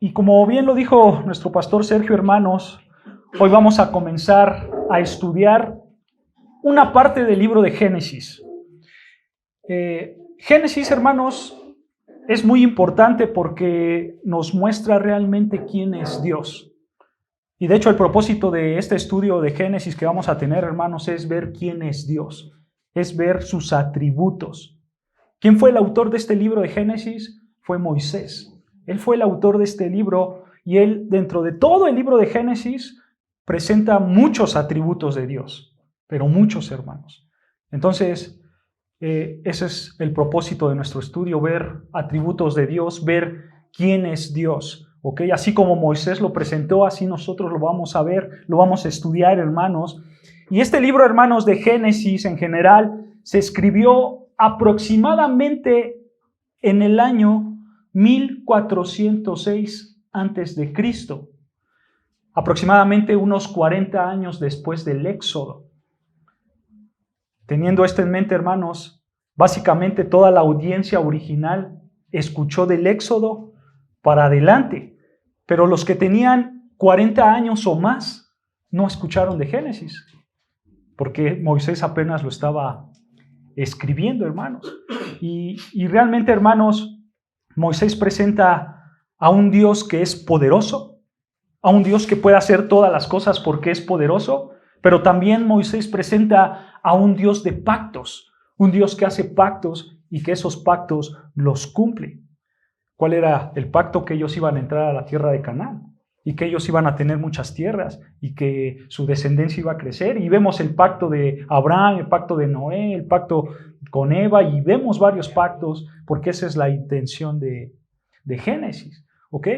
Y como bien lo dijo nuestro pastor Sergio, hermanos, hoy vamos a comenzar a estudiar una parte del libro de Génesis. Génesis, hermanos, es muy importante porque nos muestra realmente quién es Dios. Y de hecho el propósito de este estudio de Génesis que vamos a tener, hermanos, es ver quién es Dios, es ver sus atributos. ¿Quién fue el autor de este libro de Génesis? Fue Moisés. Él fue el autor de este libro y él, dentro de todo el libro de Génesis, presenta muchos atributos de Dios, pero muchos, hermanos. Entonces, ese es el propósito de nuestro estudio, ver atributos de Dios, ver quién es Dios. ¿Ok? Así como Moisés lo presentó, así nosotros lo vamos a ver, lo vamos a estudiar, hermanos. Y este libro, hermanos, de Génesis en general, se escribió aproximadamente en el año 1406 a.C., aproximadamente unos 40 años después del Éxodo. Teniendo esto en mente, hermanos, básicamente toda la audiencia original escuchó del Éxodo para adelante, pero los que tenían 40 años o más no escucharon de Génesis, porque Moisés apenas lo estaba escribiendo, hermanos. Y realmente, hermanos, Moisés presenta a un Dios que es poderoso, a un Dios que puede hacer todas las cosas porque es poderoso, pero también Moisés presenta a un Dios de pactos, un Dios que hace pactos y que esos pactos los cumple. ¿Cuál era el pacto? Que ellos iban a entrar a la tierra de Canaán y que ellos iban a tener muchas tierras y que su descendencia iba a crecer. Y vemos el pacto de Abraham, el pacto de Noé, el pacto con Eva, y vemos varios pactos porque esa es la intención de Génesis. ¿Ok?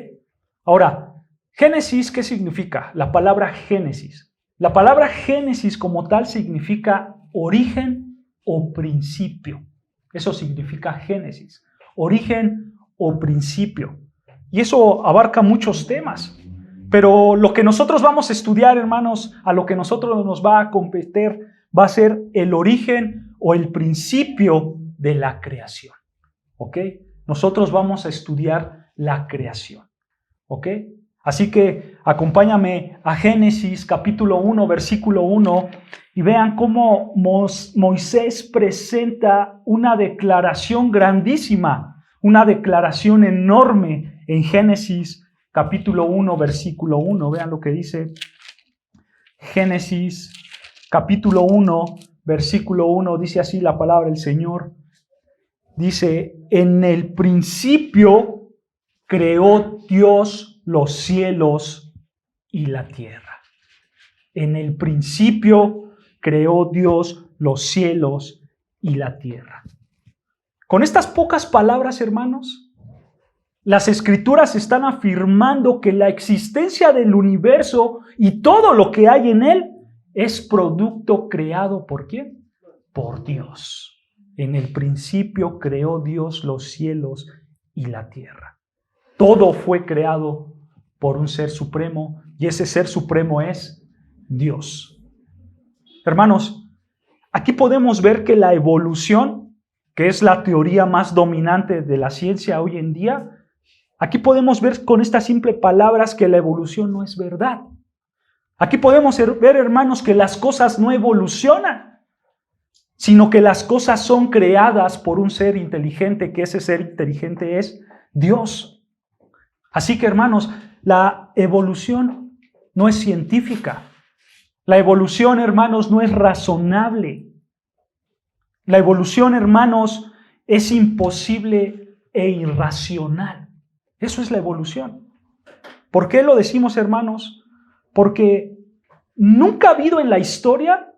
Ahora, Génesis, ¿qué significa? La palabra Génesis. La palabra Génesis como tal significa origen o principio. Eso significa Génesis. Origen o principio. Y eso abarca muchos temas. Pero lo que nosotros vamos a estudiar, hermanos, a lo que nosotros nos va a competir, va a ser el origen o el principio de la creación. ¿Ok? Nosotros vamos a estudiar la creación. ¿Ok? Así que acompáñame a Génesis capítulo 1, versículo 1, y vean cómo Moisés presenta una declaración grandísima, una declaración enorme en Génesis capítulo 1, versículo 1. Vean lo que dice Génesis capítulo 1, versículo 1. Dice así la palabra del Señor. Dice, en el principio creó Dios los cielos y la tierra. En el principio creó Dios los cielos y la tierra. Con estas pocas palabras, hermanos, las Escrituras están afirmando que la existencia del universo y todo lo que hay en él es producto creado ¿por quién? Por Dios. En el principio creó Dios los cielos y la tierra. Todo fue creado por un ser supremo y ese ser supremo es Dios. Hermanos, aquí podemos ver que la evolución, que es la teoría más dominante de la ciencia hoy en día, aquí podemos ver con estas simples palabras que la evolución no es verdad. Aquí podemos ver, hermanos, que las cosas no evolucionan, sino que las cosas son creadas por un ser inteligente, que ese ser inteligente es Dios. Así que, hermanos, la evolución no es científica. La evolución, hermanos, no es razonable. La evolución, hermanos, es imposible e irracional. Eso es la evolución. ¿Por qué lo decimos, hermanos? Porque nunca ha habido en la historia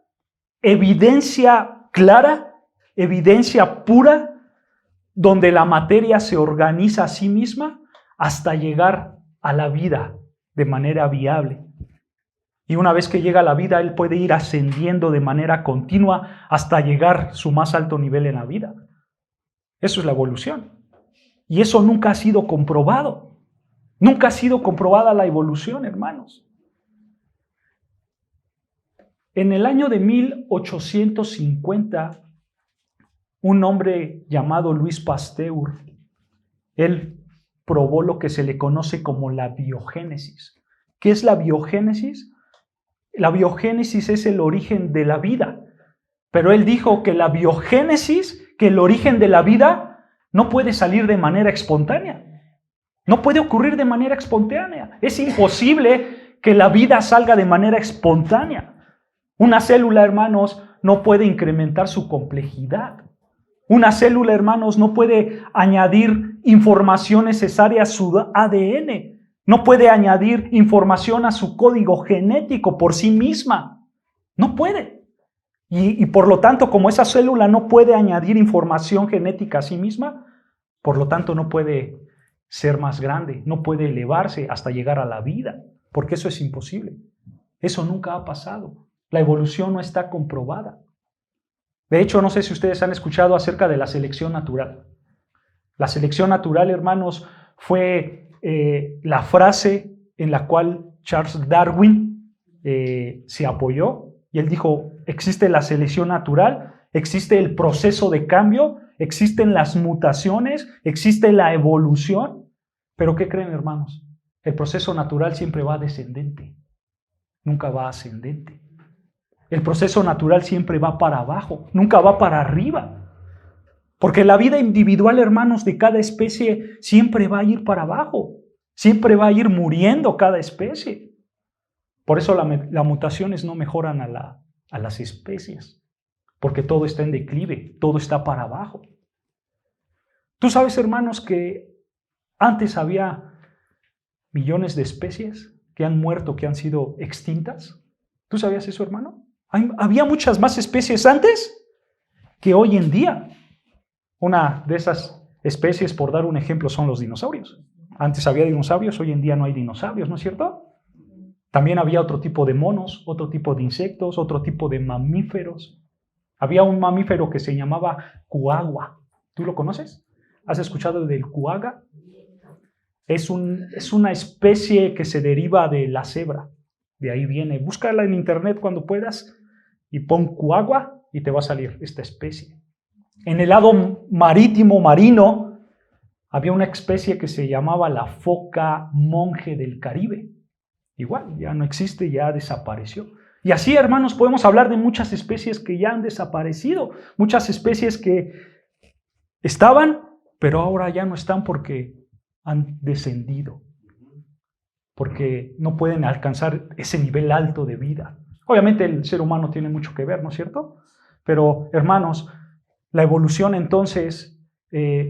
evidencia clara, evidencia pura, donde la materia se organiza a sí misma hasta llegar a la vida de manera viable. Y una vez que llega a la vida, él puede ir ascendiendo de manera continua hasta llegar a su más alto nivel en la vida. Eso es la evolución. Y eso nunca ha sido comprobado. Nunca ha sido comprobada la evolución, hermanos. En el año de 1850, un hombre llamado Louis Pasteur, él probó lo que se le conoce como la biogénesis. ¿Qué es la biogénesis? La biogénesis es el origen de la vida. Pero él dijo que la biogénesis, que el origen de la vida, no puede salir de manera espontánea. No puede ocurrir de manera espontánea. Es imposible que la vida salga de manera espontánea. Una célula, hermanos, no puede incrementar su complejidad. Una célula, hermanos, no puede añadir información necesaria a su ADN. No puede añadir información a su código genético por sí misma. No puede. Y por lo tanto, como esa célula no puede añadir información genética a sí misma, por lo tanto no puede ser más grande, no puede elevarse hasta llegar a la vida, porque eso es imposible. Eso nunca ha pasado. La evolución no está comprobada. De hecho, no sé si ustedes han escuchado acerca de la selección natural. La selección natural, hermanos, fue la frase en la cual Charles Darwin se apoyó. Y él dijo, existe la selección natural, existe el proceso de cambio, existen las mutaciones, existe la evolución. Pero ¿qué creen, hermanos? El proceso natural siempre va descendente, nunca va ascendente. El proceso natural siempre va para abajo, nunca va para arriba. Porque la vida individual, hermanos, de cada especie siempre va a ir para abajo, siempre va a ir muriendo cada especie. Por eso las mutaciones no mejoran a las especies, porque todo está en declive, todo está para abajo. Tú sabes, hermanos, que antes había millones de especies que han muerto, que han sido extintas. ¿Tú sabías eso, hermano? Había muchas más especies antes que hoy en día. Una de esas especies, por dar un ejemplo, son los dinosaurios. Antes había dinosaurios, hoy en día no hay dinosaurios, ¿no es cierto? También había otro tipo de monos, otro tipo de insectos, otro tipo de mamíferos. Había un mamífero que se llamaba cuagua. ¿Tú lo conoces? ¿Has escuchado del cuaga? Es una especie que se deriva de la cebra. De ahí viene. Búscala en internet cuando puedas y pon cuagua y te va a salir esta especie. En el lado marino, había una especie que se llamaba la foca monje del Caribe. Igual, ya no existe, ya desapareció. Y así, hermanos, podemos hablar de muchas especies que ya han desaparecido, muchas especies que estaban, pero ahora ya no están porque han descendido, porque no pueden alcanzar ese nivel alto de vida. Obviamente el ser humano tiene mucho que ver, ¿no es cierto? Pero, hermanos, la evolución entonces,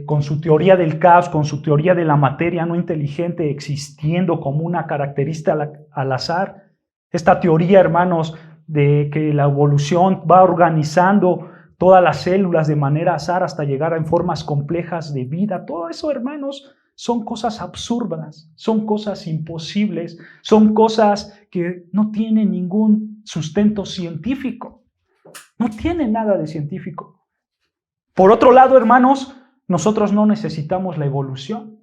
con su teoría del caos, con su teoría de la materia no inteligente existiendo como una característica al azar, esta teoría, hermanos, de que la evolución va organizando todas las células de manera azar hasta llegar a formas complejas de vida, todo eso, hermanos, son cosas absurdas, son cosas imposibles, son cosas que no tienen ningún sustento científico, no tienen nada de científico. Por otro lado, hermanos, nosotros no necesitamos la evolución,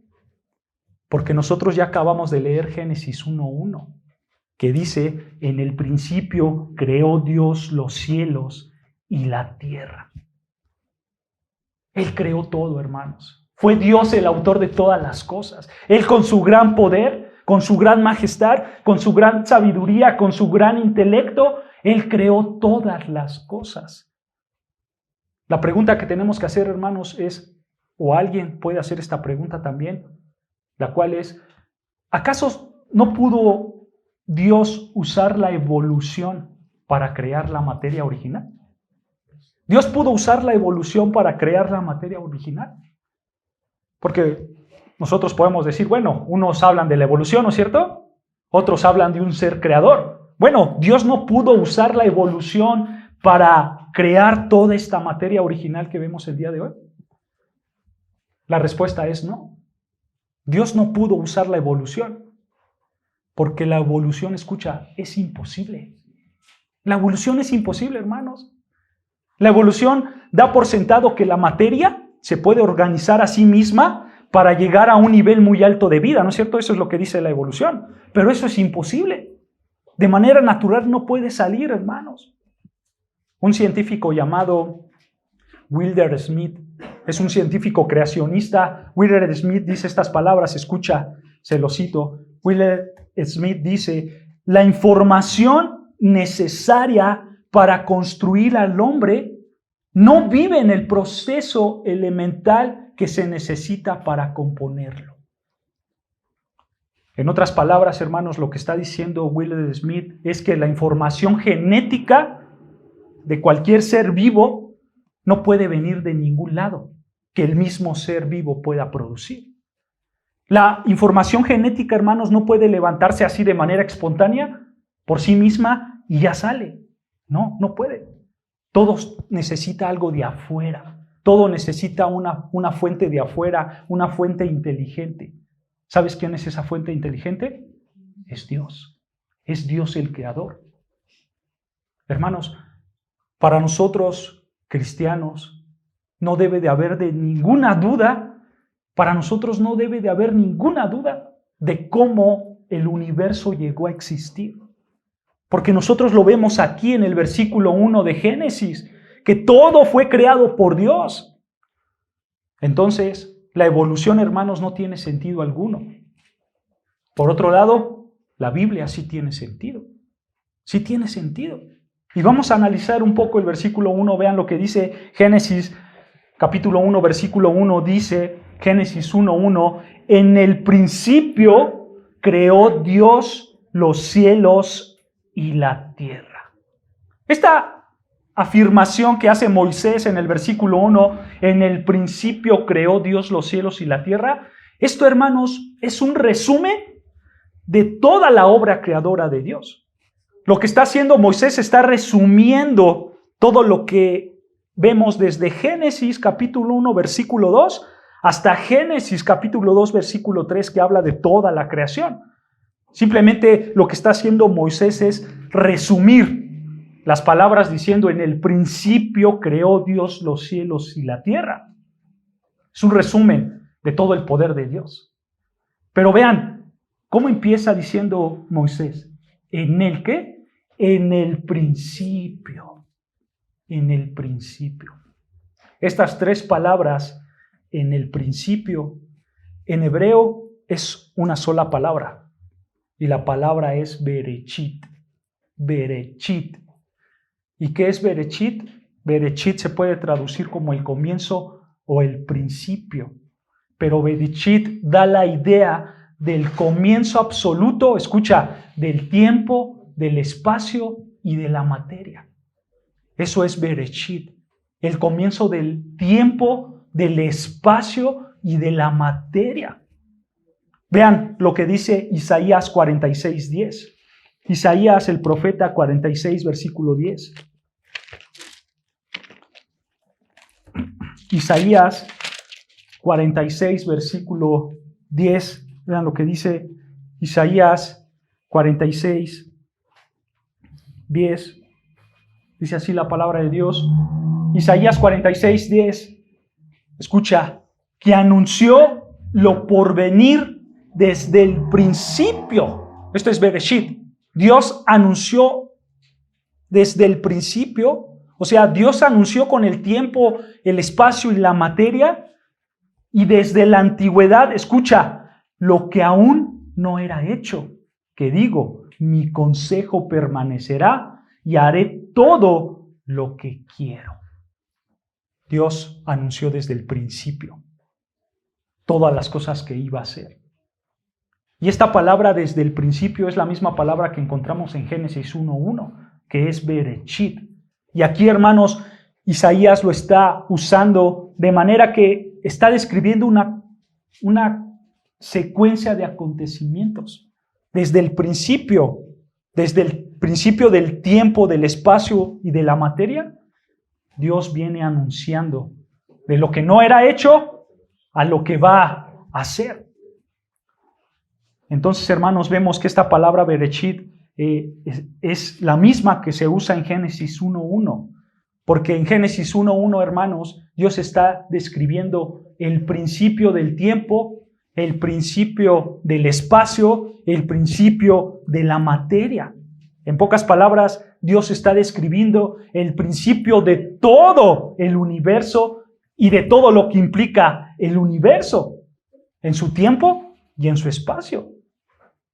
porque nosotros ya acabamos de leer Génesis 1:1, que dice, en el principio creó Dios los cielos y la tierra. Él creó todo, hermanos. Fue Dios el autor de todas las cosas. Él con su gran poder, con su gran majestad, con su gran sabiduría, con su gran intelecto, Él creó todas las cosas. La pregunta que tenemos que hacer, hermanos, es, o alguien puede hacer esta pregunta también, la cual es, ¿acaso no pudo Dios usar la evolución para crear la materia original? ¿Dios pudo usar la evolución para crear la materia original? Porque nosotros podemos decir, bueno, unos hablan de la evolución, ¿no es cierto? Otros hablan de un ser creador. Bueno, Dios no pudo usar la evolución para crear toda esta materia original que vemos el día de hoy. La respuesta es no. Dios no pudo usar la evolución, porque la evolución, escucha, es imposible. La evolución es imposible, hermanos. La evolución da por sentado que la materia se puede organizar a sí misma para llegar a un nivel muy alto de vida, ¿no es cierto? Eso es lo que dice la evolución. Pero eso es imposible. De manera natural no puede salir, hermanos. Un científico llamado Wilder Smith es un científico creacionista. Willard Smith dice estas palabras, escucha, se lo cito. Willard Smith dice: la información necesaria para construir al hombre no vive en el proceso elemental que se necesita para componerlo. En otras palabras, hermanos, lo que está diciendo Willard Smith es que la información genética de cualquier ser vivo no puede venir de ningún lado que el mismo ser vivo pueda producir. La información genética, hermanos, no puede levantarse así de manera espontánea por sí misma y ya sale. No, no puede. Todo necesita algo de afuera. Todo necesita una fuente de afuera, una fuente inteligente. ¿Sabes quién es esa fuente inteligente? Es Dios. Es Dios el creador. Hermanos, para nosotros cristianos no debe de haber de ninguna duda, para nosotros no debe de haber ninguna duda de cómo el universo llegó a existir. Porque nosotros lo vemos aquí en el versículo 1 de Génesis, que todo fue creado por Dios. Entonces, la evolución, hermanos, no tiene sentido alguno. Por otro lado, la Biblia sí tiene sentido. Sí tiene sentido. Y vamos a analizar un poco el versículo 1. Vean lo que dice Génesis, capítulo 1, versículo 1. Dice Génesis 1:1: en el principio creó Dios los cielos y la tierra. Esta afirmación que hace Moisés en el versículo 1, en el principio creó Dios los cielos y la tierra, esto, hermanos, es un resumen de toda la obra creadora de Dios. Lo que está haciendo Moisés está resumiendo todo lo que vemos desde Génesis capítulo 1, versículo 2, hasta Génesis capítulo 2, versículo 3, que habla de toda la creación. Simplemente lo que está haciendo Moisés es resumir las palabras diciendo: en el principio creó Dios los cielos y la tierra. Es un resumen de todo el poder de Dios. Pero vean cómo empieza diciendo Moisés: ¿en el qué? En el principio. En el principio. Estas tres palabras, en el principio, en hebreo es una sola palabra. Y la palabra es Berechit. Berechit. ¿Y qué es Berechit? Berechit se puede traducir como el comienzo o el principio. Pero Berechit da la idea del comienzo absoluto, escucha, del tiempo, del espacio y de la materia. Eso es Berechit. El comienzo del tiempo, del espacio y de la materia. Vean lo que dice Isaías 46:10. Isaías, el profeta, 46, versículo 10. Isaías 46, versículo 10. Vean lo que dice Isaías 46, 10. Dice así la palabra de Dios. Isaías 46, 10. Escucha, que anunció lo porvenir desde el principio. Esto es Bereshit. Dios anunció desde el principio, o sea, Dios anunció con el tiempo, el espacio y la materia, y desde la antigüedad, escucha, lo que aún no era hecho, que digo, mi consejo permanecerá y haré todo lo que quiero. Dios anunció desde el principio todas las cosas que iba a hacer. Y esta palabra desde el principio es la misma palabra que encontramos en Génesis 1:1, que es Berechit. Y aquí, hermanos, Isaías lo está usando de manera que está describiendo una secuencia de acontecimientos. Desde el principio del tiempo, del espacio y de la materia, Dios viene anunciando de lo que no era hecho a lo que va a hacer. Entonces, hermanos, vemos que esta palabra Berechit es la misma que se usa en Génesis 1:1. Porque en Génesis 1:1, hermanos, Dios está describiendo el principio del tiempo, el principio del espacio, el principio de la materia. En pocas palabras, Dios está describiendo el principio de todo el universo y de todo lo que implica el universo, en su tiempo y en su espacio.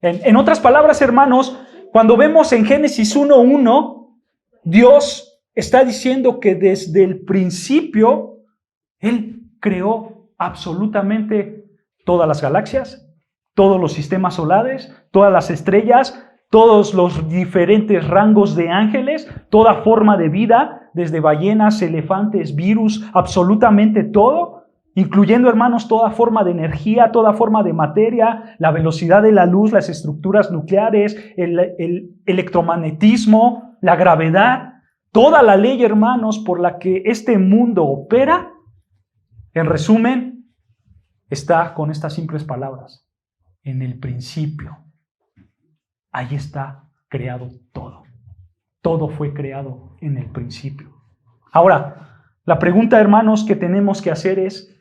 En otras palabras, hermanos, cuando vemos en Génesis 1:1, Dios está diciendo que desde el principio Él creó absolutamente todas las galaxias, todos los sistemas solares, todas las estrellas, todos los diferentes rangos de ángeles, toda forma de vida, desde ballenas, elefantes, virus, absolutamente todo, incluyendo, hermanos, toda forma de energía, toda forma de materia, la velocidad de la luz, las estructuras nucleares, el electromagnetismo, la gravedad, toda la ley, hermanos, por la que este mundo opera, en resumen, está con estas simples palabras: en el principio. Ahí está creado todo. Todo fue creado en el principio. Ahora, la pregunta, hermanos, que tenemos que hacer es: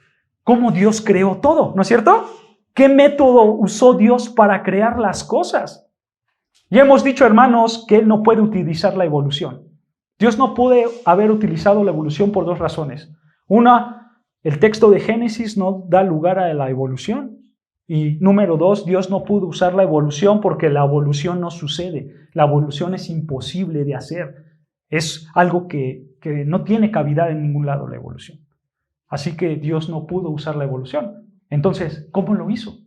¿cómo Dios creó todo? ¿No es cierto? ¿Qué método usó Dios para crear las cosas? Ya hemos dicho, hermanos, que Él no puede utilizar la evolución. Dios no puede haber utilizado la evolución por dos razones. Una, el texto de Génesis no da lugar a la evolución. Y número dos, Dios no pudo usar la evolución porque la evolución no sucede. La evolución es imposible de hacer. Es algo que no tiene cavidad en ningún lado, la evolución. Así que Dios no pudo usar la evolución. Entonces, ¿cómo lo hizo?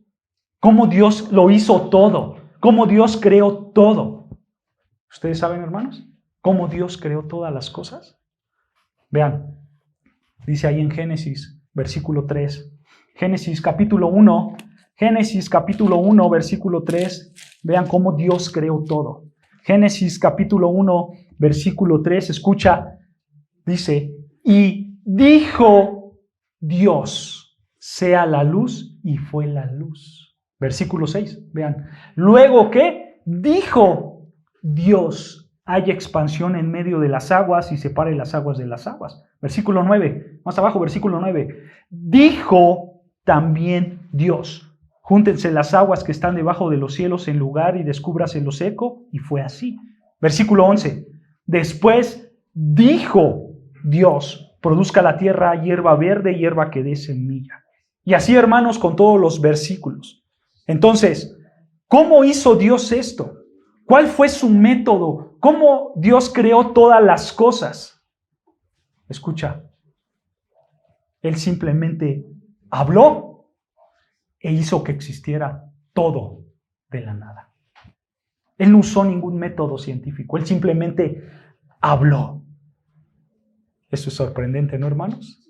¿Cómo Dios lo hizo todo? ¿Cómo Dios creó todo? ¿Ustedes saben, hermanos? ¿Cómo Dios creó todas las cosas? Vean, dice ahí en Génesis, versículo 3. Génesis capítulo 1, versículo 3. Vean cómo Dios creó todo. Génesis capítulo 1, versículo 3. Escucha, dice: y dijo Dios, sea la luz, y fue la luz. Versículo 6, vean. Luego, ¿qué? Dijo Dios, haya expansión en medio de las aguas y separe las aguas de las aguas. Versículo 9, más abajo, versículo 9. Dijo también Dios, júntense las aguas que están debajo de los cielos en lugar y descúbrase lo seco, y fue así. Versículo 11. Después dijo Dios, produzca la tierra hierba verde, hierba que dé semilla. Y así, hermanos, con todos los versículos. Entonces, ¿cómo hizo Dios esto? ¿Cuál fue su método? ¿Cómo Dios creó todas las cosas? Escucha, Él simplemente habló e hizo que existiera todo de la nada. Él no usó ningún método científico, Él simplemente habló. Eso es sorprendente, ¿no, hermanos?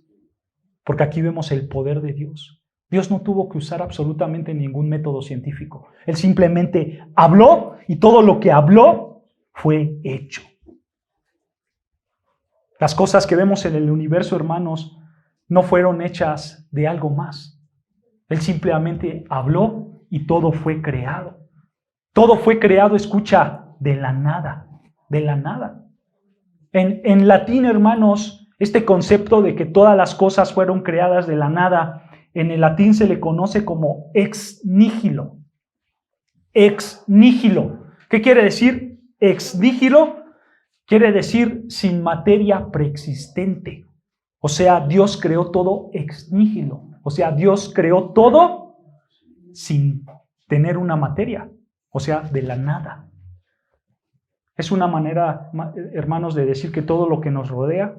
Porque aquí vemos el poder de Dios. Dios no tuvo que usar absolutamente ningún método científico. Él simplemente habló y todo lo que habló fue hecho. Las cosas que vemos en el universo, hermanos, no fueron hechas de algo más. Él simplemente habló y todo fue creado. Todo fue creado, escucha, de la nada, de la nada. En latín, hermanos, este concepto de que todas las cosas fueron creadas de la nada, en el latín se le conoce como ex nihilo. Ex nihilo. ¿Qué quiere decir ex nihilo? Quiere decir sin materia preexistente. O sea, Dios creó todo ex nihilo. O sea, Dios creó todo sin tener una materia. O sea, de la nada. Es una manera, hermanos, de decir que todo lo que nos rodea,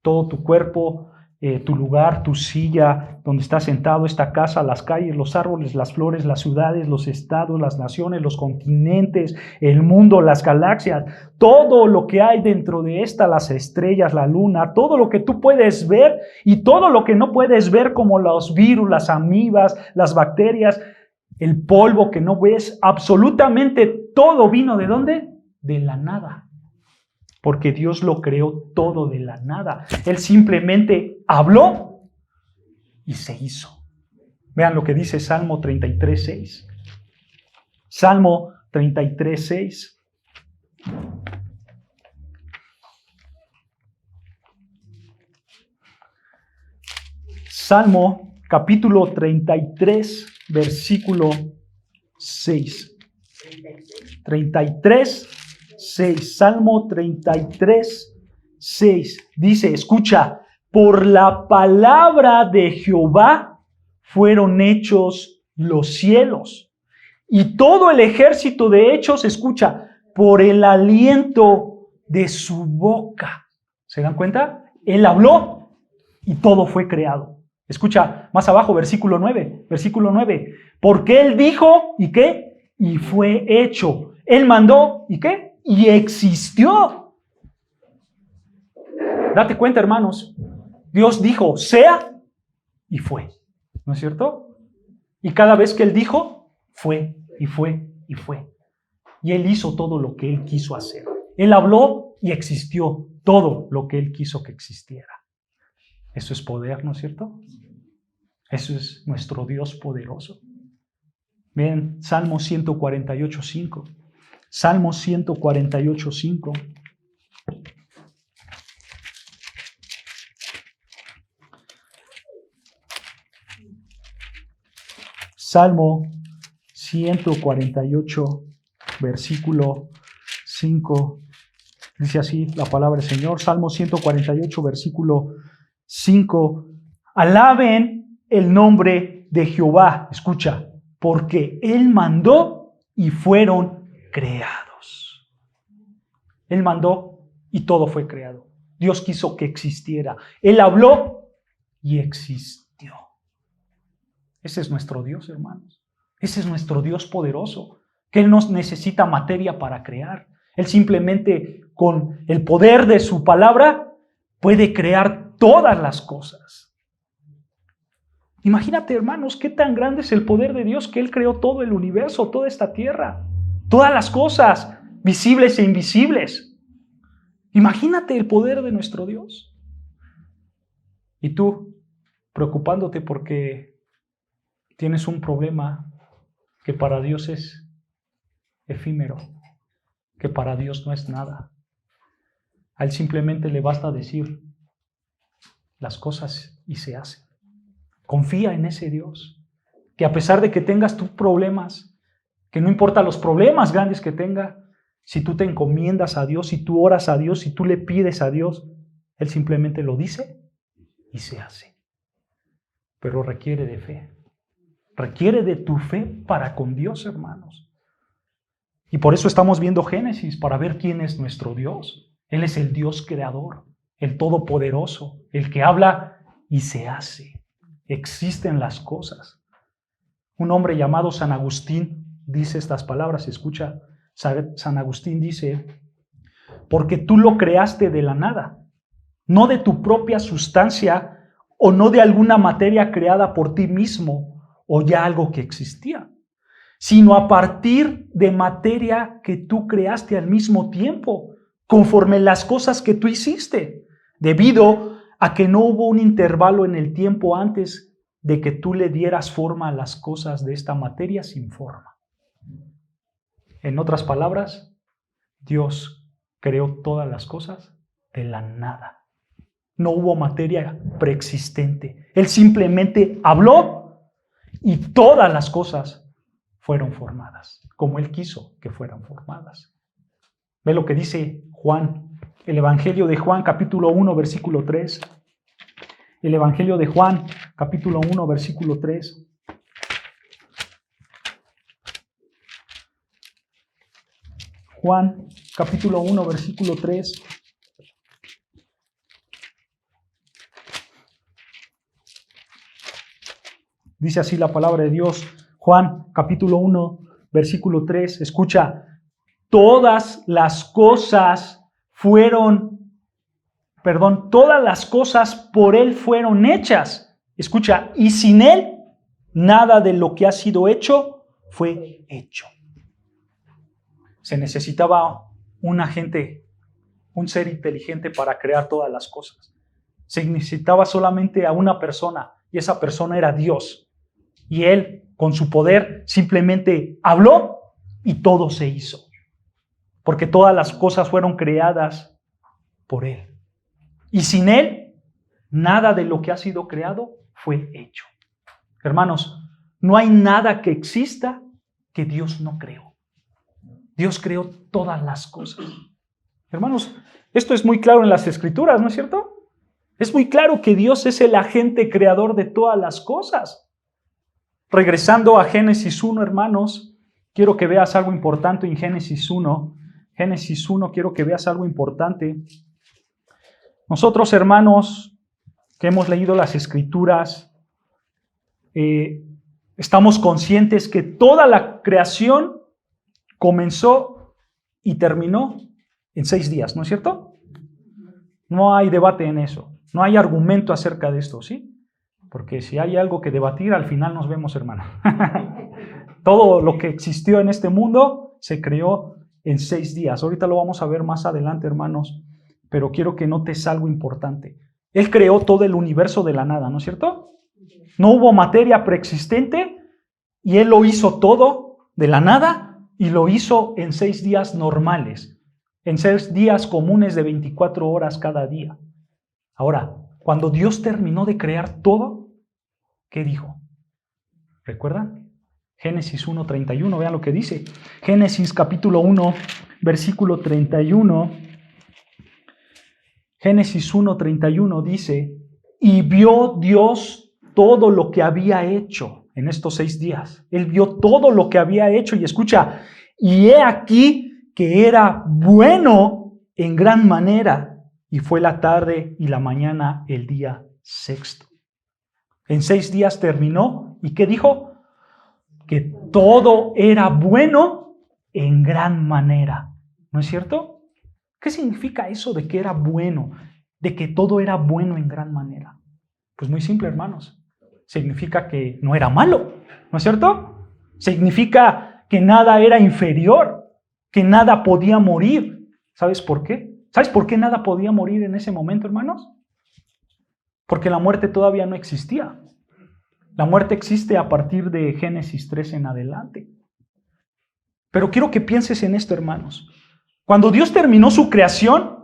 todo tu cuerpo, tu lugar, tu silla, donde estás sentado, esta casa, las calles, los árboles, las flores, las ciudades, los estados, las naciones, los continentes, el mundo, las galaxias, todo lo que hay dentro de esta, las estrellas, la luna, todo lo que tú puedes ver y todo lo que no puedes ver, como los virus, las amibas, las bacterias, el polvo que no ves, absolutamente todo vino ¿de dónde? De la nada. Porque Dios lo creó todo de la nada. Él simplemente habló y se hizo. Vean lo que dice Salmo 33:6. Salmo 33:6. Salmo capítulo 33, versículo 6. 33:6. Salmo 33:6. Dice, escucha: por la palabra de Jehová fueron hechos los cielos. Y todo el ejército de hechos, escucha, por el aliento de su boca. ¿Se dan cuenta? Él habló y todo fue creado. Escucha, más abajo, versículo 9. Porque Él dijo, ¿y qué? Y fue hecho. Él mandó, ¿y qué? Y existió. Date cuenta, hermanos. Dios dijo, sea, y fue. ¿No es cierto? Y cada vez que Él dijo, fue, y fue, y fue. Y Él hizo todo lo que Él quiso hacer. Él habló y existió todo lo que Él quiso que existiera. Eso es poder, ¿no es cierto? Eso es nuestro Dios poderoso. Ven, Salmo 148:5. Salmo 148:5. Salmo 148, versículo 5. Dice así la palabra del Señor. Salmo 148, versículo 5. Alaben el nombre de Jehová. Escucha, porque Él mandó y fueron creados. Él mandó y todo fue creado. Dios quiso que existiera. Él habló y existió. Ese es nuestro Dios, hermanos. Ese es nuestro Dios poderoso, que Él no necesita materia para crear. Él simplemente con el poder de su palabra puede crear todas las cosas. Imagínate, hermanos, qué tan grande es el poder de Dios que Él creó todo el universo, toda esta tierra, todas las cosas, visibles e invisibles. Imagínate el poder de nuestro Dios. Y tú, preocupándote porque tienes un problema que para Dios es efímero, que para Dios no es nada. A Él simplemente le basta decir las cosas y se hacen. Confía en ese Dios, que a pesar de que tengas tus problemas, que no importa los problemas grandes que tenga, si tú te encomiendas a Dios, si tú oras a Dios, si tú le pides a Dios, Él simplemente lo dice y se hace. Pero requiere de fe. Requiere de tu fe para con Dios, hermanos. Y por eso estamos viendo Génesis, para ver quién es nuestro Dios. Él es el Dios creador, el todopoderoso, el que habla y se hace. Existen las cosas. Un hombre llamado San Agustín dice estas palabras, escucha. San Agustín dice, porque tú lo creaste de la nada, no de tu propia sustancia o no de alguna materia creada por ti mismo o ya algo que existía, sino a partir de materia que tú creaste al mismo tiempo, conforme las cosas que tú hiciste, debido a que no hubo un intervalo en el tiempo antes de que tú le dieras forma a las cosas de esta materia sin forma. En otras palabras, Dios creó todas las cosas de la nada. No hubo materia preexistente. Él simplemente habló y todas las cosas fueron formadas, como Él quiso que fueran formadas. Ve lo que dice Juan, el Evangelio de Juan, capítulo 1, versículo 3. El Evangelio de Juan, capítulo 1, versículo 3. Juan, capítulo 1, versículo 3. Dice así la palabra de Dios. Juan, capítulo 1, versículo 3. Escucha, todas las cosas por Él fueron hechas. Escucha, y sin Él, nada de lo que ha sido hecho fue hecho. Se necesitaba un agente, un ser inteligente para crear todas las cosas. Se necesitaba solamente a una persona, y esa persona era Dios. Y Él, con su poder, simplemente habló y todo se hizo. Porque todas las cosas fueron creadas por Él. Y sin Él, nada de lo que ha sido creado fue hecho. Hermanos, no hay nada que exista que Dios no creó. Dios creó todas las cosas. Hermanos, esto es muy claro en las Escrituras, ¿no es cierto? Es muy claro que Dios es el agente creador de todas las cosas. Regresando a Génesis 1, hermanos, quiero que veas algo importante en Génesis 1. Génesis 1, quiero que veas algo importante. Nosotros, hermanos, que hemos leído las Escrituras, estamos conscientes que toda la creación comenzó y terminó en 6 días, ¿no es cierto? No hay debate en eso, no hay argumento acerca de esto, ¿sí? Porque si hay algo que debatir, al final nos vemos, hermano. Todo lo que existió en este mundo se creó en 6 días. Ahorita lo vamos a ver más adelante, hermanos, pero quiero que notes algo importante. Él creó todo el universo de la nada, ¿no es cierto? No hubo materia preexistente y Él lo hizo todo de la nada y lo hizo en 6 días normales, en 6 días comunes de 24 horas cada día. Ahora, cuando Dios terminó de crear todo, ¿qué dijo? ¿Recuerdan? Génesis 1:31, vean lo que dice. Génesis capítulo 1, versículo 31. Génesis 1:31 dice, y vio Dios todo lo que había hecho en estos 6 días. Él vio todo lo que había hecho y escucha, y he aquí que era bueno en gran manera, y fue la tarde y la mañana el día 6. En 6 días terminó, ¿y qué dijo? Que todo era bueno en gran manera. ¿No es cierto? ¿Qué significa eso de que era bueno? De que todo era bueno en gran manera. Pues muy simple, hermanos. Significa que no era malo, ¿no es cierto? Significa que nada era inferior, que nada podía morir. ¿Sabes por qué? ¿Sabes por qué nada podía morir en ese momento, hermanos? Porque la muerte todavía no existía. La muerte existe a partir de Génesis 3 en adelante. Pero quiero que pienses en esto, hermanos. Cuando Dios terminó su creación,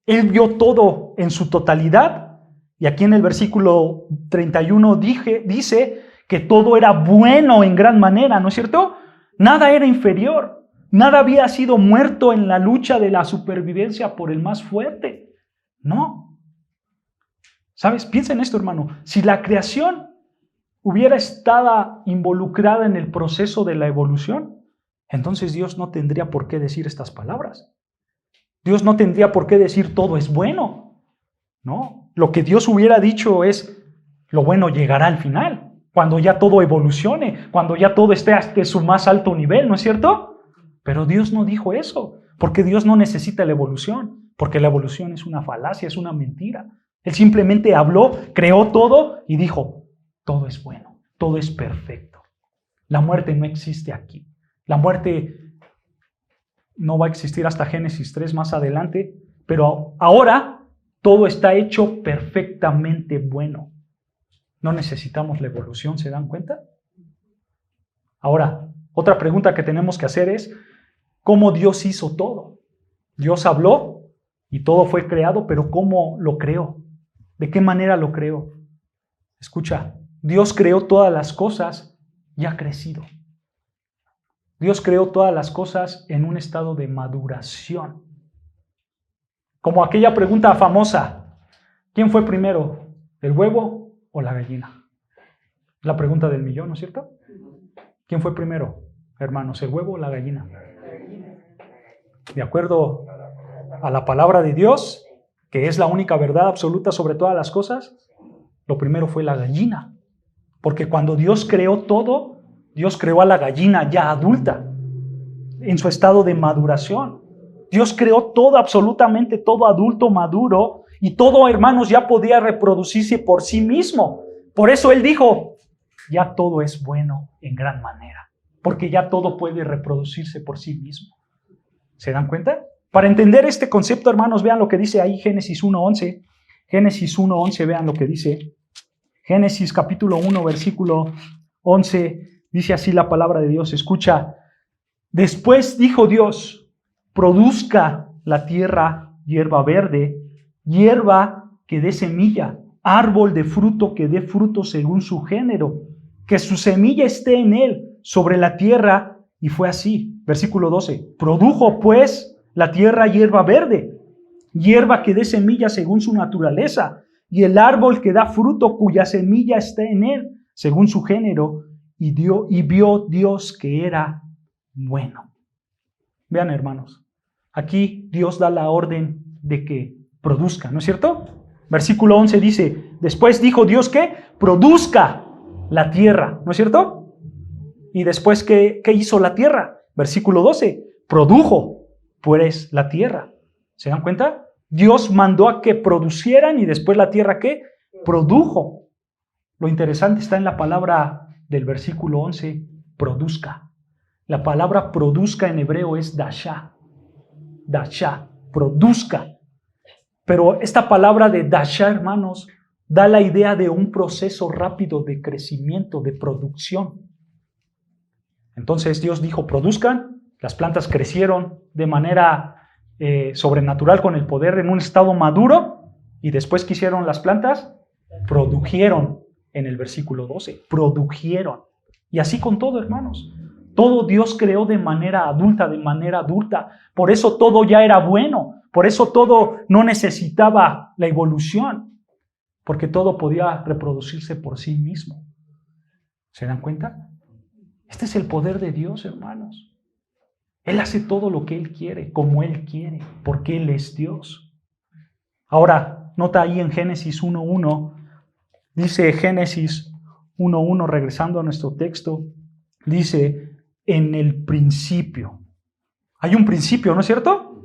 Él vio todo en su totalidad. Y aquí en el versículo 31 dice que todo era bueno en gran manera, ¿no es cierto? Nada era inferior. Nada había sido muerto en la lucha de la supervivencia por el más fuerte. No. ¿Sabes? Piensa en esto, hermano. Si la creación hubiera estado involucrada en el proceso de la evolución, entonces Dios no tendría por qué decir estas palabras. Dios no tendría por qué decir todo es bueno. No. Lo que Dios hubiera dicho es lo bueno llegará al final, cuando ya todo evolucione, cuando ya todo esté hasta su más alto nivel, ¿no es cierto? Pero Dios no dijo eso, porque Dios no necesita la evolución, porque la evolución es una falacia, es una mentira. Él simplemente habló, creó todo y dijo, todo es bueno, todo es perfecto. La muerte no existe aquí. La muerte no va a existir hasta Génesis 3 más adelante, pero ahora todo está hecho perfectamente bueno. No necesitamos la evolución, ¿se dan cuenta? Ahora, otra pregunta que tenemos que hacer es, ¿cómo Dios hizo todo? Dios habló y todo fue creado, pero ¿cómo lo creó? ¿De qué manera lo creó? Escucha, Dios creó todas las cosas ya crecido. Dios creó todas las cosas en un estado de maduración. Como aquella pregunta famosa, ¿quién fue primero, el huevo o la gallina? La pregunta del millón, ¿no es cierto? ¿Quién fue primero, hermanos, el huevo o la gallina? De acuerdo a la palabra de Dios, que es la única verdad absoluta sobre todas las cosas, lo primero fue la gallina. Porque cuando Dios creó todo, Dios creó a la gallina ya adulta, en su estado de maduración. Dios creó todo, absolutamente todo adulto maduro, y todo, hermanos, ya podía reproducirse por sí mismo. Por eso Él dijo, ya todo es bueno en gran manera, porque ya todo puede reproducirse por sí mismo. ¿Se dan cuenta? Para entender este concepto, hermanos, vean lo que dice ahí Génesis 1:11. Génesis 1:11, vean lo que dice. Génesis capítulo 1, versículo 11, dice así la palabra de Dios. Escucha, después dijo Dios, produzca la tierra hierba verde, hierba que dé semilla, árbol de fruto que dé fruto según su género, que su semilla esté en él sobre la tierra, y fue así. Versículo 12, produjo pues la tierra hierba verde, hierba que dé semilla según su naturaleza, y el árbol que da fruto cuya semilla está en él, según su género, y vio Dios que era bueno. Vean, hermanos, aquí Dios da la orden de que produzca, ¿no es cierto? Versículo 11 dice, después dijo Dios que produzca la tierra, ¿no es cierto? Y después, ¿qué hizo la tierra? Versículo 12, produjo pues la tierra. ¿Se dan cuenta? Dios mandó a que producieran y después la tierra, ¿qué? Produjo. Lo interesante está en la palabra del versículo 11, produzca. La palabra produzca en hebreo es dasha. Dasha, produzca. Pero esta palabra de dasha, hermanos, da la idea de un proceso rápido de crecimiento, de producción. Entonces Dios dijo, produzcan, las plantas crecieron de manera sobrenatural con el poder en un estado maduro, y después, ¿qué hicieron las plantas? Produjeron, en el versículo 12, produjeron. Y así con todo, hermanos. Todo Dios creó de manera adulta. Por eso todo ya era bueno. Por eso todo no necesitaba la evolución. Porque todo podía reproducirse por sí mismo. ¿Se dan cuenta? Este es el poder de Dios, hermanos. Él hace todo lo que Él quiere, como Él quiere, porque Él es Dios. Ahora, nota ahí en Génesis 1:1, dice Génesis 1:1, regresando a nuestro texto, dice, en el principio. Hay un principio, ¿no es cierto?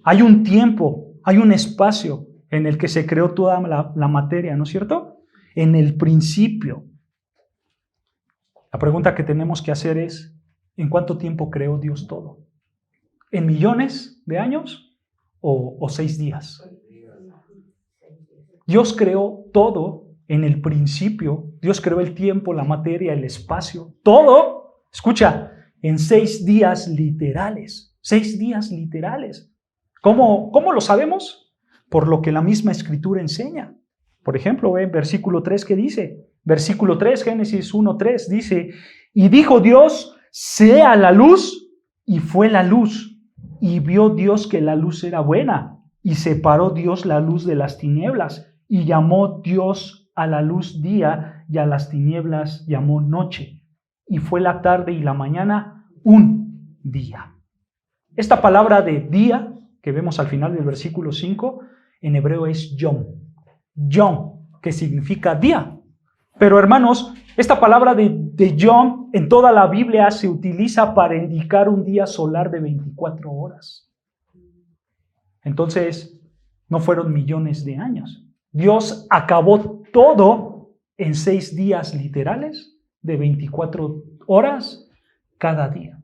Hay un tiempo, hay un espacio en el que se creó toda la materia, ¿no es cierto? En el principio. La pregunta que tenemos que hacer es, ¿en cuánto tiempo creó Dios todo? ¿En millones de años o 6 días? Dios creó todo en el principio. Dios creó el tiempo, la materia, el espacio, todo, escucha, en 6 días literales. 6 días literales. ¿Cómo lo sabemos? Por lo que la misma Escritura enseña. Por ejemplo, ve versículo 3, ¿qué dice? Versículo 3, Génesis 1:3, dice, y dijo Dios, sea la luz, y fue la luz. Y vio Dios que la luz era buena, y separó Dios la luz de las tinieblas, y llamó Dios a la luz día, y a las tinieblas llamó noche. Y fue la tarde y la mañana un día. Esta palabra de día, que vemos al final del versículo 5, en hebreo es yom. Yom, que significa día. Pero hermanos, esta palabra de yom en toda la Biblia se utiliza para indicar un día solar de 24 horas. Entonces, no fueron millones de años. Dios acabó todo en 6 días literales de 24 horas cada día.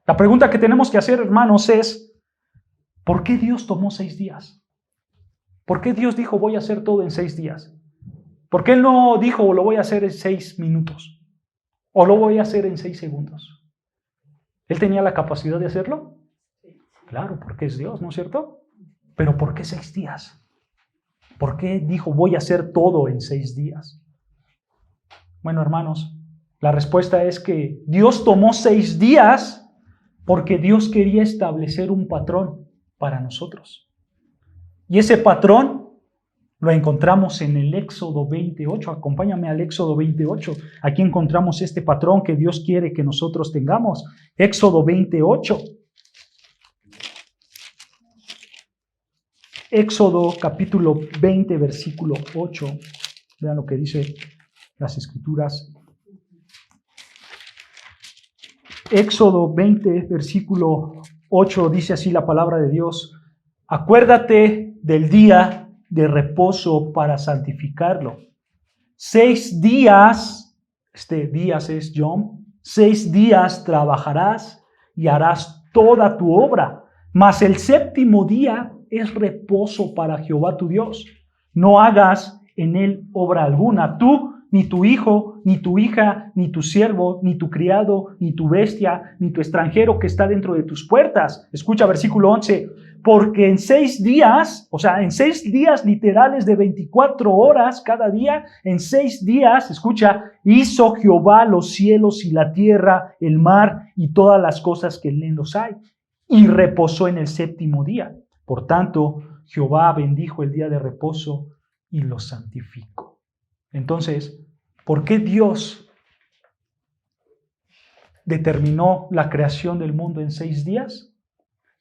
La pregunta que tenemos que hacer, hermanos, es, ¿por qué Dios tomó 6 días? ¿Por qué Dios dijo, voy a hacer todo en 6 días? ¿Por qué Él no dijo, lo voy a hacer en 6 minutos? ¿O lo voy a hacer en 6 segundos? ¿Él tenía la capacidad de hacerlo? Claro, porque es Dios, ¿no es cierto? Pero ¿por qué 6 días? ¿Por qué dijo, voy a hacer todo en 6 días? Bueno, hermanos, la respuesta es que Dios tomó 6 días porque Dios quería establecer un patrón para nosotros. Y ese patrón lo encontramos en el Éxodo 28. Acompáñame al Éxodo 28. Aquí encontramos este patrón que Dios quiere que nosotros tengamos. Éxodo 28. Éxodo capítulo 20, versículo 8. Vean lo que dice las Escrituras. Éxodo 20, versículo 8, dice así la palabra de Dios. Acuérdate del día de reposo para santificarlo. 6 días, este días es Yom, 6 días trabajarás y harás toda tu obra, mas el 7º día es reposo para Jehová tu Dios. No hagas en él obra alguna, tú, ni tu hijo, ni tu hija, ni tu siervo, ni tu criado, ni tu bestia, ni tu extranjero que está dentro de tus puertas. Escucha versículo 11. Porque en 6 días, o sea, en 6 días literales de 24 horas cada día, en 6 días, escucha, hizo Jehová los cielos y la tierra, el mar y todas las cosas que en los hay, y reposó en el 7º día. Por tanto, Jehová bendijo el día de reposo y lo santificó. Entonces, ¿por qué Dios determinó la creación del mundo en 6 días?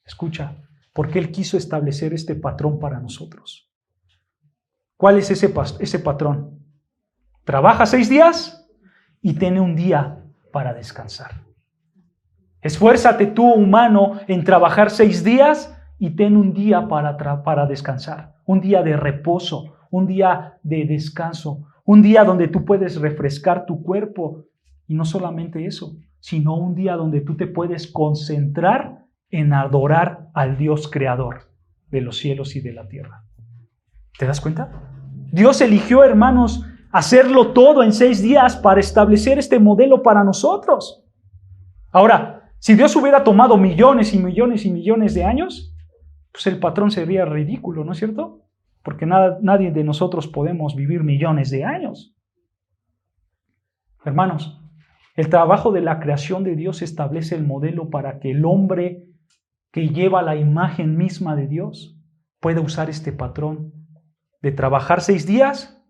Escucha, porque Él quiso establecer este patrón para nosotros. ¿Cuál es ese patrón? Trabaja 6 días y tiene un día para descansar. Esfuérzate tú, humano, en trabajar 6 días y ten un día para descansar. Un día de reposo, un día de descanso, un día donde tú puedes refrescar tu cuerpo. Y no solamente eso, sino un día donde tú te puedes concentrar en adorar al Dios creador de los cielos y de la tierra. ¿Te das cuenta? Dios eligió, hermanos, hacerlo todo en 6 días para establecer este modelo para nosotros. Ahora, si Dios hubiera tomado millones y millones y millones de años, pues el patrón sería ridículo, ¿no es cierto? Porque nadie de nosotros podemos vivir millones de años. Hermanos, el trabajo de la creación de Dios establece el modelo para que el hombre que lleva la imagen misma de Dios pueda usar este patrón de trabajar 6 días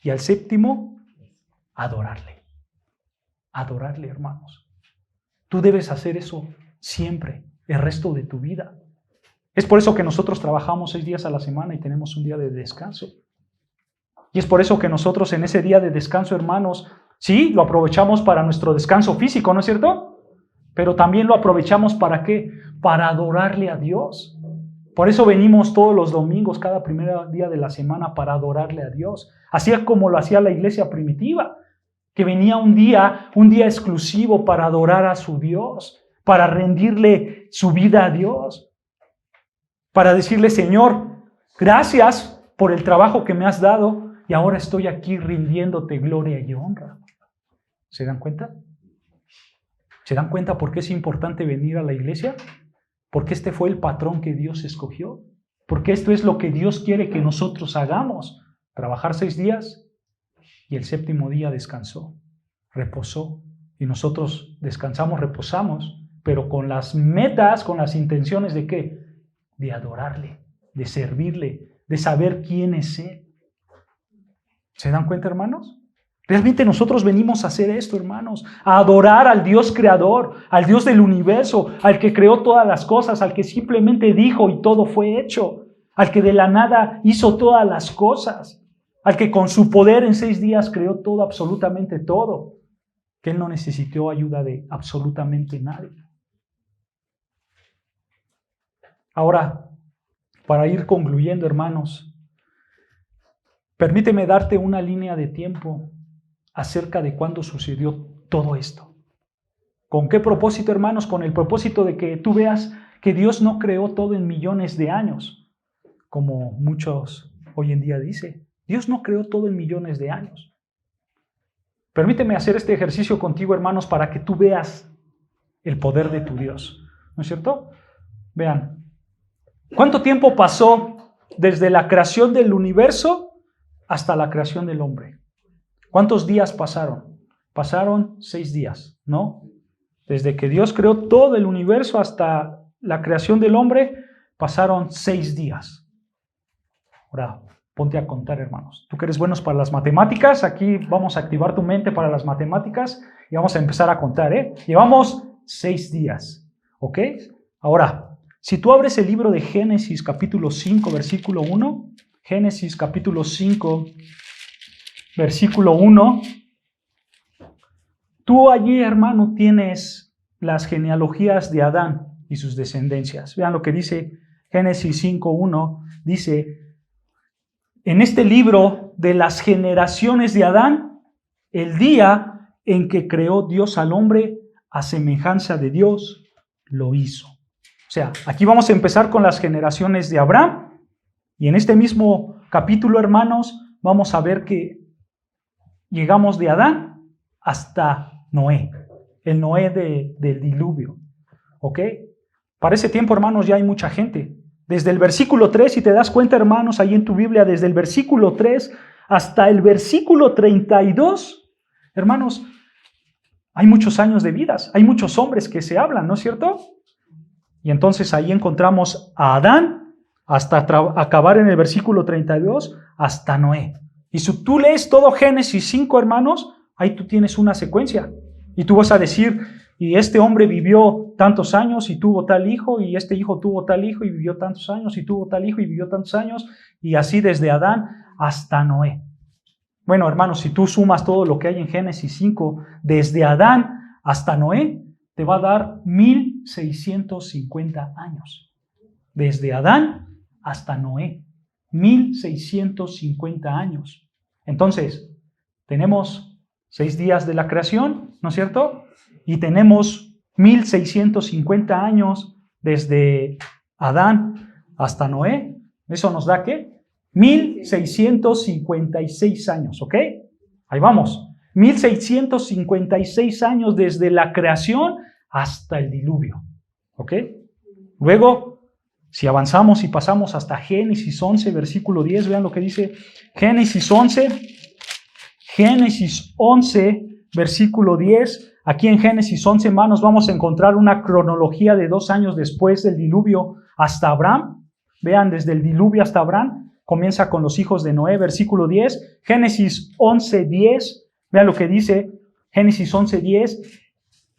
y al séptimo adorarle. Adorarle, hermanos. Tú debes hacer eso siempre, el resto de tu vida. Es por eso que nosotros trabajamos 6 días a la semana y tenemos un día de descanso. Y es por eso que nosotros en ese día de descanso, hermanos, sí, lo aprovechamos para nuestro descanso físico, ¿no es cierto? Pero también lo aprovechamos ¿para qué? Para adorarle a Dios. Por eso venimos todos los domingos, cada primer día de la semana, para adorarle a Dios. Así es como lo hacía la iglesia primitiva, que venía un día exclusivo para adorar a su Dios, para rendirle su vida a Dios, para decirle, Señor, gracias por el trabajo que me has dado y ahora estoy aquí rindiéndote gloria y honra. ¿Se dan cuenta? ¿Se dan cuenta por qué es importante venir a la iglesia? Porque este fue el patrón que Dios escogió. Porque esto es lo que Dios quiere que nosotros hagamos. Trabajar 6 días y el séptimo día descansó, reposó. Y nosotros descansamos, reposamos, pero con las metas, con las intenciones de ¿qué? De adorarle, de servirle, de saber quién es Él. ¿Se dan cuenta, hermanos? Realmente nosotros venimos a hacer esto, hermanos, a adorar al Dios creador, al Dios del universo, al que creó todas las cosas, al que simplemente dijo y todo fue hecho, al que de la nada hizo todas las cosas, al que con su poder en 6 días creó todo, absolutamente todo, que Él no necesitó ayuda de absolutamente nadie. Ahora, para ir concluyendo, hermanos, permíteme darte una línea de tiempo acerca de cuándo sucedió todo esto. ¿Con qué propósito, hermanos? Con el propósito de que tú veas que Dios no creó todo en millones de años, como muchos hoy en día dicen. Dios no creó todo en millones de años. Permíteme hacer este ejercicio contigo, hermanos, para que tú veas el poder de tu Dios. ¿No es cierto? Vean, ¿cuánto tiempo pasó desde la creación del universo hasta la creación del hombre? ¿Cuántos días pasaron? Pasaron 6 días, ¿no? Desde que Dios creó todo el universo hasta la creación del hombre, pasaron 6 días. Ahora, ponte a contar, hermanos. Tú que eres buenos para las matemáticas, aquí vamos a activar tu mente para las matemáticas y vamos a empezar a contar, ¿eh? Llevamos 6 días, ¿ok? Ahora, si tú abres el libro de Génesis capítulo 5, versículo 1, Génesis capítulo 5, versículo 1, tú allí, hermano, tienes las genealogías de Adán y sus descendencias. Vean lo que dice Génesis 5:1, dice, en este libro de las generaciones de Adán, el día en que creó Dios al hombre a semejanza de Dios, lo hizo. O sea, aquí vamos a empezar con las generaciones de Abraham y en este mismo capítulo, hermanos, vamos a ver que llegamos de Adán hasta Noé, el Noé del diluvio, ¿ok? Para ese tiempo, hermanos, ya hay mucha gente. Desde el versículo 3, si te das cuenta, hermanos, ahí en tu Biblia, desde el versículo 3 hasta el versículo 32, hermanos, hay muchos años de vidas, hay muchos hombres que se hablan, ¿no es cierto? Y entonces ahí encontramos a Adán, hasta acabar en el versículo 32, hasta Noé. Y si tú lees todo Génesis 5, hermanos, ahí tú tienes una secuencia. Y tú vas a decir, y este hombre vivió tantos años y tuvo tal hijo, y este hijo tuvo tal hijo y vivió tantos años, y tuvo tal hijo y vivió tantos años, y así desde Adán hasta Noé. Bueno, hermanos, si tú sumas todo lo que hay en Génesis 5, desde Adán hasta Noé, te va a dar 1650 años. Desde Adán hasta Noé, 1650 años. Entonces, tenemos 6 días de la creación, ¿no es cierto? Y tenemos 1650 años desde Adán hasta Noé. ¿Eso nos da qué? 1656 años, ¿ok? Ahí vamos. 1656 años desde la creación hasta el diluvio, ¿ok? Luego, si avanzamos y pasamos hasta Génesis 11, versículo 10, vean lo que dice Génesis 11, versículo 10. Aquí en Génesis 11, hermanos, vamos a encontrar una cronología de 2 años después del diluvio hasta Abraham. Vean, desde el diluvio hasta Abraham, comienza con los hijos de Noé, versículo 10. Génesis 11, 10, vean lo que dice Génesis 11, 10.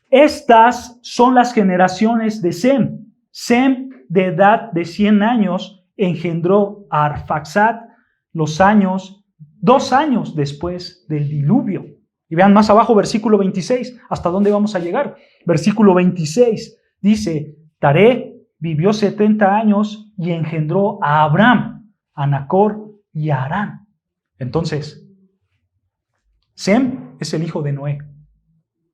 Estas son las generaciones de Sem. Sem, de edad de 100 años, engendró a Arfaxad 2 años después del diluvio. Y vean más abajo, versículo 26, ¿hasta dónde vamos a llegar? Versículo 26 dice, Taré vivió 70 años y engendró a Abraham, a Nacor y a Harán. Entonces, Sem es el hijo de Noé.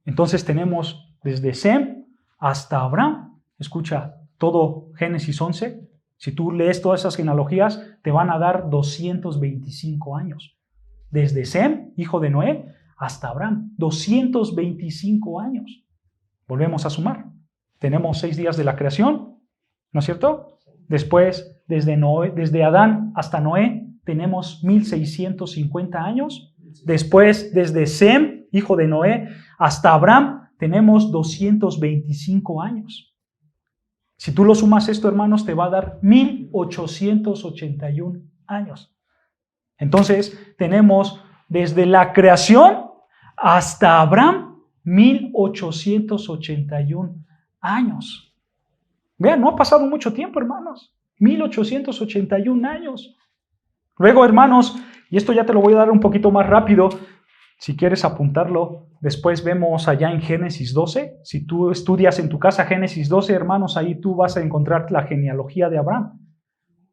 Entonces tenemos desde Sem hasta Abraham. Escucha, todo Génesis 11, si tú lees todas esas genealogías, te van a dar 225 años. Desde Sem, hijo de Noé, hasta Abraham, 225 años. Volvemos a sumar. Tenemos 6 días de la creación, ¿no es cierto? Después, desde Adán hasta Noé, tenemos 1650 años. Después, desde Sem, hijo de Noé, hasta Abraham, tenemos 225 años. Si tú lo sumas esto, hermanos, te va a dar 1881 años. Entonces, tenemos desde la creación hasta Abraham, 1881 años. Vean, no ha pasado mucho tiempo, hermanos. 1881 años. Luego, hermanos, y esto ya te lo voy a dar un poquito más rápido, si quieres apuntarlo, después vemos allá en Génesis 12. Si tú estudias en tu casa Génesis 12, hermanos, ahí tú vas a encontrar la genealogía de Abraham,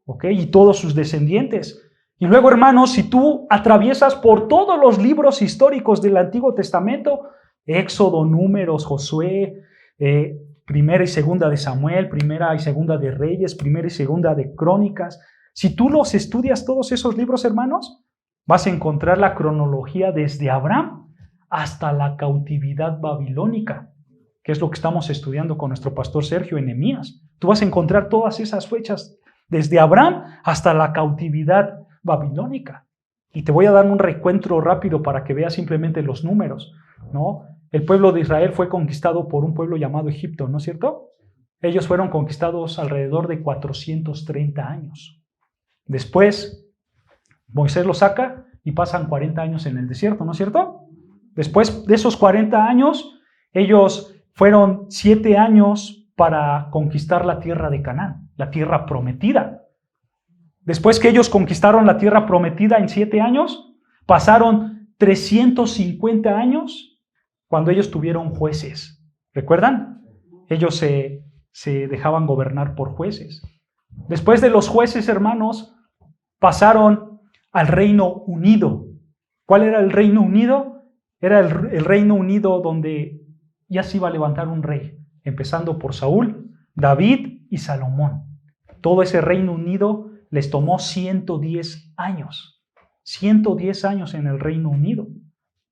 ¿ok? Y todos sus descendientes. Y luego, hermanos, si tú atraviesas por todos los libros históricos del Antiguo Testamento, Éxodo, Números, Josué, Primera y Segunda de Samuel, Primera y Segunda de Reyes, Primera y Segunda de Crónicas, si tú los estudias todos esos libros, hermanos, vas a encontrar la cronología desde Abraham hasta la cautividad babilónica, que es lo que estamos estudiando con nuestro pastor Sergio en Nehemías. Tú vas a encontrar todas esas fechas desde Abraham hasta la cautividad babilónica. Y te voy a dar un recuento rápido para que veas simplemente los números, ¿no? El pueblo de Israel fue conquistado por un pueblo llamado Egipto, ¿no es cierto? Ellos fueron conquistados alrededor de 430 años. Después, Moisés los saca y pasan 40 años en el desierto, ¿no es cierto? Después de esos 40 años, ellos fueron 7 años para conquistar la tierra de Canaán, la tierra prometida. Después que ellos conquistaron la tierra prometida en 7 años, pasaron 350 años cuando ellos tuvieron jueces. ¿Recuerdan? Ellos se dejaban gobernar por jueces. Después de los jueces, hermanos, pasaron al Reino Unido. ¿Cuál era el Reino Unido? Era el Reino Unido donde ya se iba a levantar un rey, empezando por Saúl, David y Salomón. Todo ese Reino Unido les tomó 110 años. 110 años en el Reino Unido.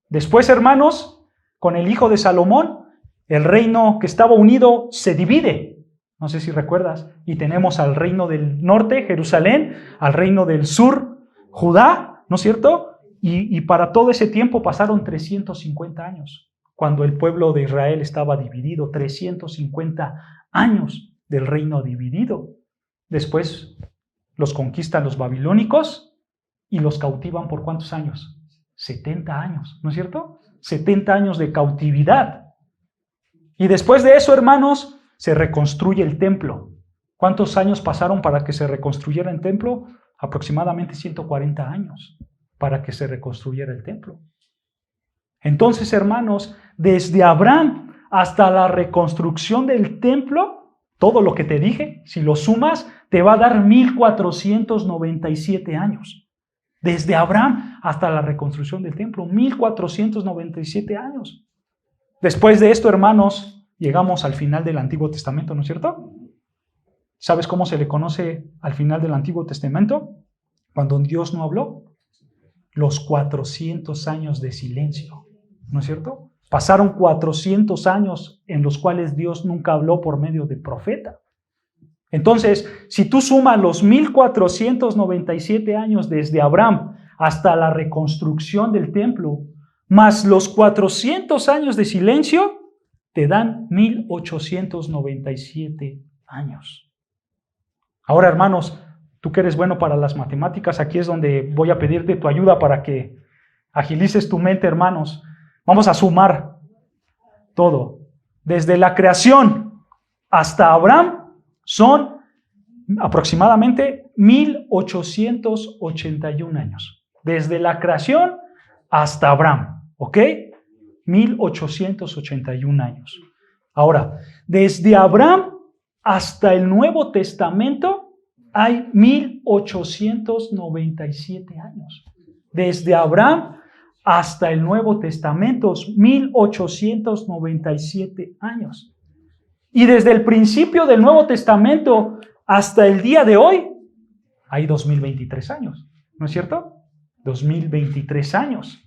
Después, hermanos, con el hijo de Salomón, el reino que estaba unido se divide. No sé si recuerdas. Y tenemos al reino del norte, Jerusalén, al reino del sur, Judá, ¿no es cierto? Y para todo ese tiempo pasaron 350 años, cuando el pueblo de Israel estaba dividido. 350 años del reino dividido. Después los conquistan los babilónicos y los cautivan ¿por cuántos años? 70 años, ¿no es cierto? 70 años de cautividad. Y después de eso, hermanos, se reconstruye el templo. ¿Cuántos años pasaron para que se reconstruyera el templo? Aproximadamente 140 años para que se reconstruyera el templo. Entonces, hermanos, desde Abraham hasta la reconstrucción del templo, todo lo que te dije, si lo sumas, te va a dar 1497 años. Desde Abraham hasta la reconstrucción del templo, 1497 años. Después de esto, hermanos, llegamos al final del Antiguo Testamento, ¿no es cierto? ¿Sabes cómo se le conoce al final del Antiguo Testamento? Cuando Dios no habló. Los 400 años de silencio, ¿no es cierto? Pasaron 400 años en los cuales Dios nunca habló por medio de profeta. Entonces, si tú sumas los 1497 años desde Abraham hasta la reconstrucción del templo, más los 400 años de silencio, te dan 1897 años. Ahora, hermanos, tú que eres bueno para las matemáticas, aquí es donde voy a pedirte tu ayuda para que agilices tu mente, hermanos. Vamos a sumar todo. Desde la creación hasta Abraham son aproximadamente 1881 años. Desde la creación hasta Abraham, ¿ok? 1881 años. Ahora, desde Abraham hasta el Nuevo Testamento hay 1897 años. Desde Abraham hasta el Nuevo Testamento, 1897 años. Y desde el principio del Nuevo Testamento hasta el día de hoy, hay 2023 años. ¿No es cierto? 2023 años.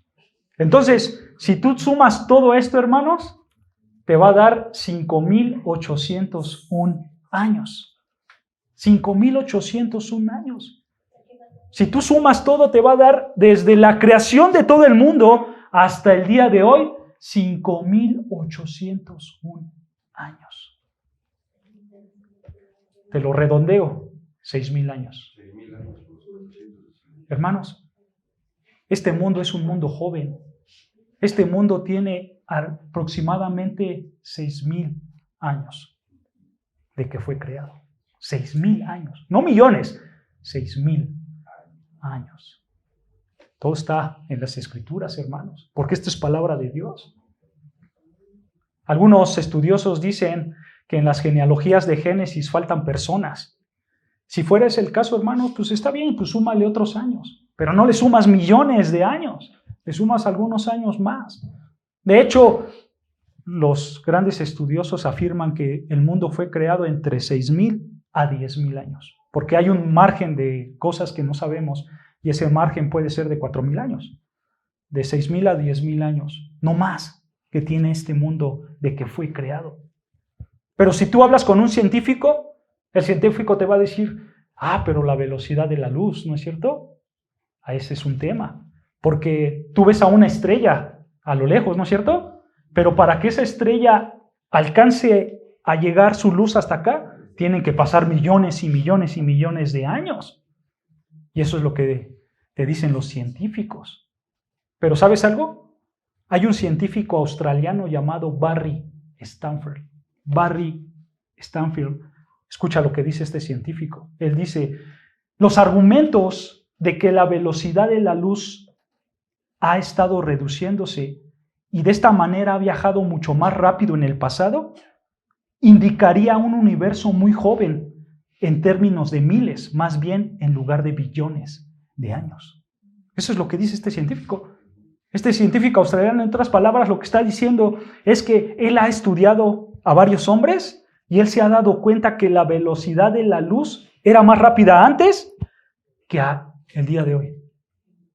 Entonces, si tú sumas todo esto, hermanos, te va a dar 5,801 años. 5,801 años. Si tú sumas todo, te va a dar desde la creación de todo el mundo hasta el día de hoy, 5,801 años. Te lo redondeo, 6,000 años. Hermanos, este mundo es un mundo joven. Este mundo tiene aproximadamente 6,000 años de que fue creado. 6,000 años, no millones, 6,000 años. Todo está en las Escrituras, hermanos, porque esto es palabra de Dios. Algunos estudiosos dicen que en las genealogías de Génesis faltan personas. Si fuera ese el caso, hermanos, pues está bien, pues súmale otros años, pero no le sumas millones de años, le sumas algunos años más. De hecho, los grandes estudiosos afirman que el mundo fue creado entre 6,000 a 10,000 años, porque hay un margen de cosas que no sabemos y ese margen puede ser de 4,000 años, de 6,000 a 10,000 años, no más que tiene este mundo de que fue creado. Pero si tú hablas con un científico, el científico te va a decir, pero la velocidad de la luz, ¿no es cierto? Ese es un tema, porque tú ves a una estrella a lo lejos, ¿no es cierto? Pero para que esa estrella alcance a llegar su luz hasta acá, tienen que pasar millones y millones y millones de años. Y eso es lo que te dicen los científicos. Pero ¿sabes algo? Hay un científico australiano llamado Barry Stanfield. Barry Stanfield. Escucha lo que dice este científico. Él dice, los argumentos de que la velocidad de la luz ha estado reduciéndose y de esta manera ha viajado mucho más rápido en el pasado, indicaría un universo muy joven en términos de miles, más bien en lugar de billones de años. Eso es lo que dice este científico. Este científico australiano, en otras palabras, lo que está diciendo es que él ha estudiado a varios hombres y él se ha dado cuenta que la velocidad de la luz era más rápida antes que el día de hoy.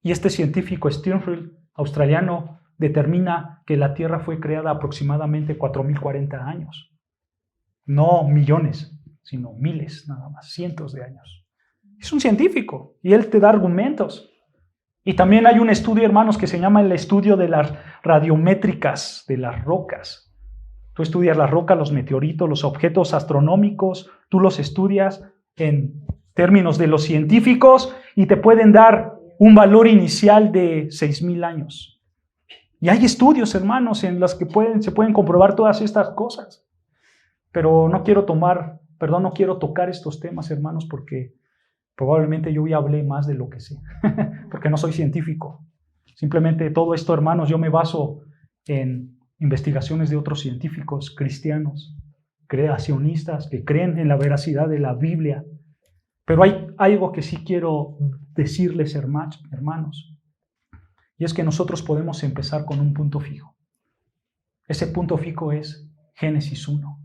Y este científico Stanfield, australiano, determina que la Tierra fue creada aproximadamente 4,040 años. No millones, sino miles, nada más, cientos de años. Es un científico y él te da argumentos. Y también hay un estudio, hermanos, que se llama el estudio de las radiométricas de las rocas. Tú estudias las rocas, los meteoritos, los objetos astronómicos, tú los estudias en términos de los científicos y te pueden dar un valor inicial de 6,000 años. Y hay estudios, hermanos, en los que se pueden comprobar todas estas cosas. Pero no quiero tocar estos temas, hermanos, porque probablemente yo ya hablé más de lo que sé, porque no soy científico. Simplemente todo esto, hermanos, yo me baso en investigaciones de otros científicos cristianos, creacionistas, que creen en la veracidad de la Biblia. Pero hay algo que sí quiero decirles, hermanos, y es que nosotros podemos empezar con un punto fijo. Ese punto fijo es Génesis 1.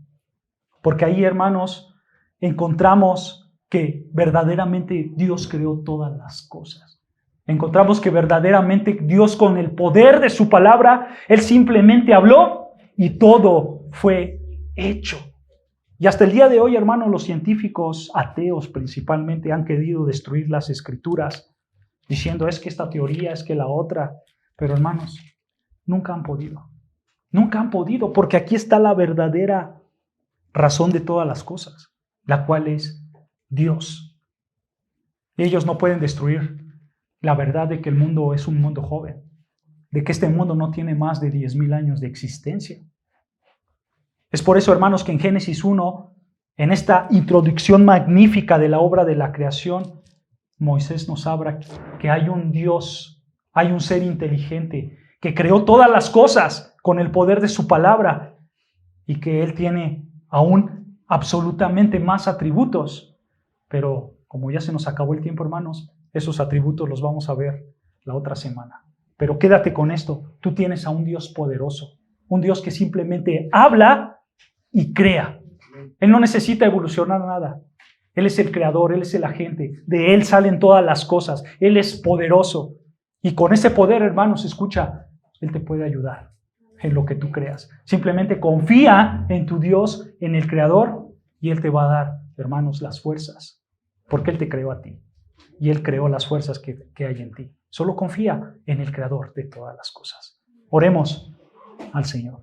Porque ahí, hermanos, encontramos que verdaderamente Dios creó todas las cosas. Encontramos que verdaderamente Dios, con el poder de su palabra, Él simplemente habló y todo fue hecho. Y hasta el día de hoy, hermanos, los científicos ateos principalmente han querido destruir las escrituras, diciendo es que esta teoría, es que la otra. Pero, hermanos, nunca han podido. Nunca han podido, porque aquí está la verdadera razón de todas las cosas, la cual es Dios. Ellos no pueden destruir la verdad de que el mundo es un mundo joven, de que este mundo no tiene más de 10,000 años de existencia. Es por eso, hermanos, que en Génesis 1, en esta introducción magnífica de la obra de la creación, Moisés nos habla que hay un Dios, hay un ser inteligente que creó todas las cosas con el poder de su palabra y que Él tiene aún absolutamente más atributos. Pero como ya se nos acabó el tiempo, hermanos, esos atributos los vamos a ver la otra semana. Pero quédate con esto, tú tienes a un Dios poderoso, un Dios que simplemente habla y crea. Él no necesita evolucionar nada. Él es el creador, Él es el agente, de Él salen todas las cosas, Él es poderoso. Y con ese poder, hermanos, escucha, Él te puede ayudar en lo que tú creas. Simplemente confía en tu Dios, en el Creador, y Él te va a dar, hermanos, las fuerzas, porque Él te creó a ti, y Él creó las fuerzas que hay en ti. Solo confía en el Creador de todas las cosas. Oremos al Señor.